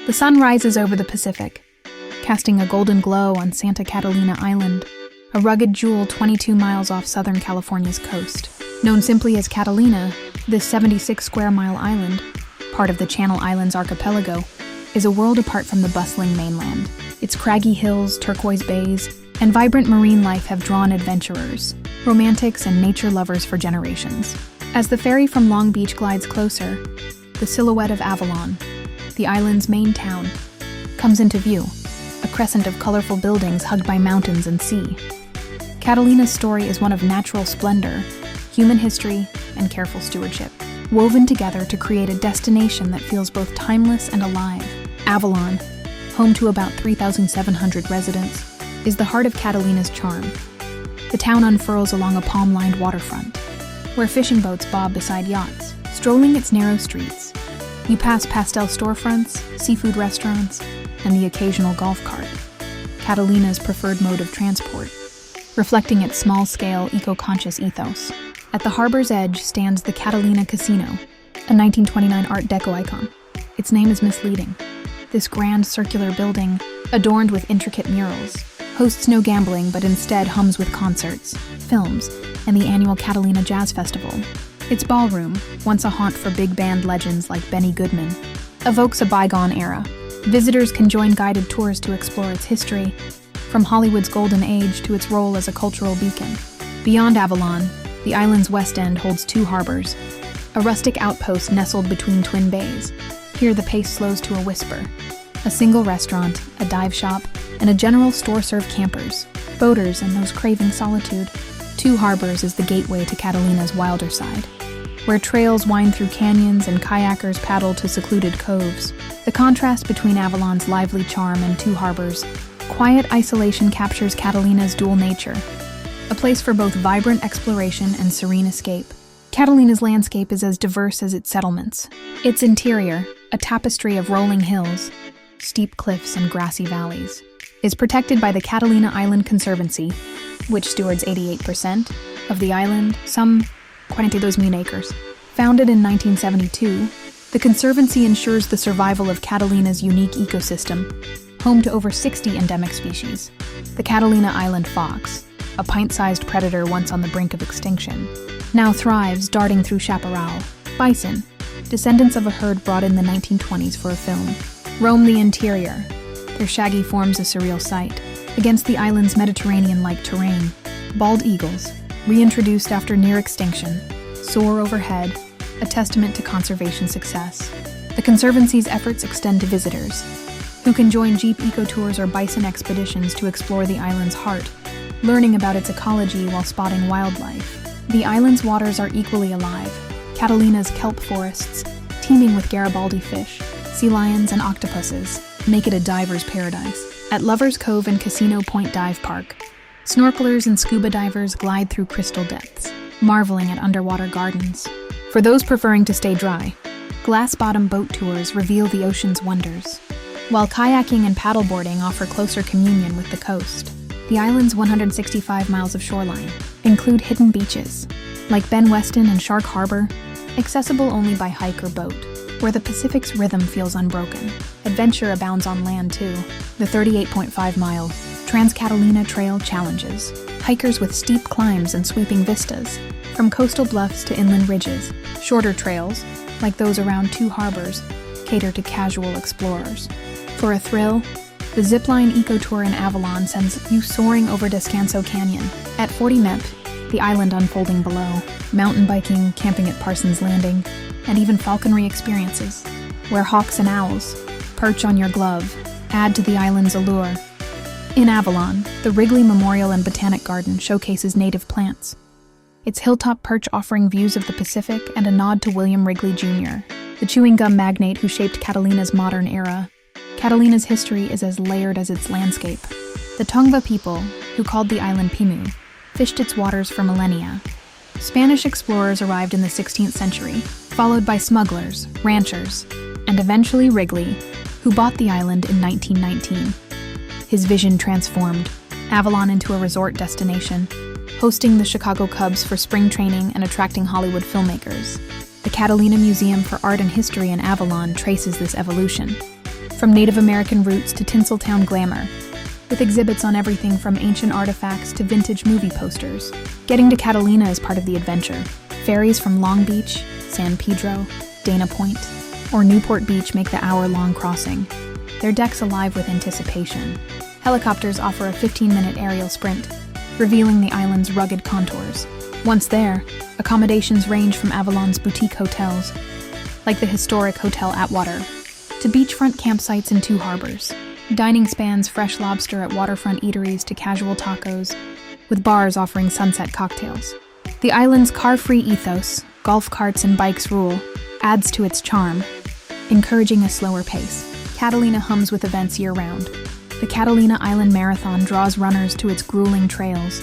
The sun rises over the Pacific, casting a golden glow on Santa Catalina Island, a rugged jewel 22 miles off Southern California's coast. Known simply as Catalina, this 76-square-mile island, part of the Channel Islands archipelago, is a world apart from the bustling mainland. Its craggy hills, turquoise bays, and vibrant marine life have drawn adventurers, romantics, and nature lovers for generations. As the ferry from Long Beach glides closer, the silhouette of Avalon, the island's main town, comes into view, a crescent of colorful buildings hugged by mountains and sea. Catalina's story is one of natural splendor, human history, and careful stewardship, woven together to create a destination that feels both timeless and alive. Avalon, home to about 3,700 residents, is the heart of Catalina's charm. The town unfurls along a palm-lined waterfront, where fishing boats bob beside yachts. Strolling its narrow streets, you pass pastel storefronts, seafood restaurants, and the occasional golf cart, Catalina's preferred mode of transport, reflecting its small-scale, eco-conscious ethos. At the harbor's edge stands the Catalina Casino, a 1929 Art Deco icon. Its name is misleading. This grand circular building, adorned with intricate murals, hosts no gambling but instead hums with concerts, films, and the annual Catalina Jazz Festival. Its ballroom, once a haunt for big band legends like Benny Goodman, evokes a bygone era. Visitors can join guided tours to explore its history, from Hollywood's golden age to its role as a cultural beacon. Beyond Avalon, the island's west end holds Two Harbors, a rustic outpost nestled between twin bays. Here the pace slows to a whisper. A single restaurant, a dive shop, and a general store serve campers, boaters, and those craving solitude. Two Harbors is the gateway to Catalina's wilder side, where trails wind through canyons and kayakers paddle to secluded coves. The contrast between Avalon's lively charm and Two Harbors' quiet isolation captures Catalina's dual nature, a place for both vibrant exploration and serene escape. Catalina's landscape is as diverse as its settlements. Its interior, a tapestry of rolling hills, steep cliffs, and grassy valleys, is protected by the Catalina Island Conservancy, which stewards 88% of the island, some 42,000 acres. Founded in 1972, the Conservancy ensures the survival of Catalina's unique ecosystem, home to over 60 endemic species. The Catalina Island fox, a pint-sized predator once on the brink of extinction, now thrives darting through chaparral. Bison, descendants of a herd brought in the 1920s for a film, roam the interior, their shaggy forms a surreal sight. Against the island's Mediterranean-like terrain, bald eagles, reintroduced after near extinction, soar overhead, a testament to conservation success. The Conservancy's efforts extend to visitors, who can join jeep ecotours or bison expeditions to explore the island's heart, learning about its ecology while spotting wildlife. The island's waters are equally alive. Catalina's kelp forests, teeming with Garibaldi fish, sea lions, and octopuses, make it a diver's paradise. At Lovers Cove and Casino Point Dive Park, snorkelers and scuba divers glide through crystal depths, marveling at underwater gardens. For those preferring to stay dry, glass-bottom boat tours reveal the ocean's wonders, while kayaking and paddleboarding offer closer communion with the coast. The island's 165 miles of shoreline include hidden beaches, like Ben Weston and Shark Harbor, accessible only by hike or boat, where the Pacific's rhythm feels unbroken. Adventure abounds on land, too. The 38.5-mile Trans-Catalina Trail challenges hikers with steep climbs and sweeping vistas, from coastal bluffs to inland ridges. Shorter trails, like those around Two Harbors, cater to casual explorers. For a thrill, the zipline ecotour in Avalon sends you soaring over Descanso Canyon. At 40 MEP, the island unfolding below, mountain biking, camping at Parsons Landing, and even falconry experiences, where hawks and owls perch on your glove, add to the island's allure. In Avalon, the Wrigley Memorial and Botanic Garden showcases native plants, its hilltop perch offering views of the Pacific and a nod to William Wrigley Jr., the chewing gum magnate who shaped Catalina's modern era. Catalina's history is as layered as its landscape. The Tongva people, who called the island Pimu, fished its waters for millennia. Spanish explorers arrived in the 16th century, followed by smugglers, ranchers, and eventually Wrigley, who bought the island in 1919. His vision transformed Avalon into a resort destination, hosting the Chicago Cubs for spring training and attracting Hollywood filmmakers. The Catalina Museum for Art and History in Avalon traces this evolution. from Native American roots to Tinseltown glamour, with exhibits on everything from ancient artifacts to vintage movie posters. Getting to Catalina is part of the adventure. Ferries from Long Beach, San Pedro, Dana Point, or Newport Beach make the hour-long crossing, their decks alive with anticipation. Helicopters offer a 15-minute aerial sprint, revealing the island's rugged contours. Once there, accommodations range from Avalon's boutique hotels, like the historic Hotel Atwater, to beachfront campsites in Two Harbors. Dining spans fresh lobster at waterfront eateries to casual tacos, with bars offering sunset cocktails. The island's car-free ethos, golf carts and bikes rule, adds to its charm, encouraging a slower pace. Catalina hums with events year-round. The Catalina Island Marathon draws runners to its grueling trails,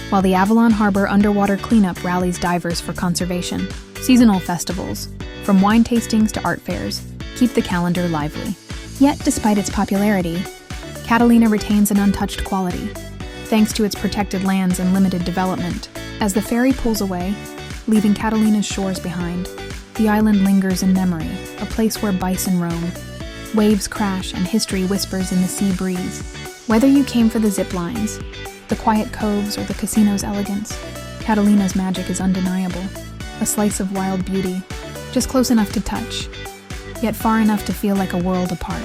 while the Avalon Harbor underwater cleanup rallies divers for conservation. Seasonal festivals, from wine tastings to art fairs, keep the calendar lively. Yet, despite its popularity, Catalina retains an untouched quality, thanks to its protected lands and limited development. As the ferry pulls away, leaving Catalina's shores behind, the island lingers in memory, a place where bison roam. Waves crash and history whispers in the sea breeze. Whether you came for the zip lines, the quiet coves, or the casino's elegance, Catalina's magic is undeniable. A slice of wild beauty, just close enough to touch, yet far enough to feel like a world apart.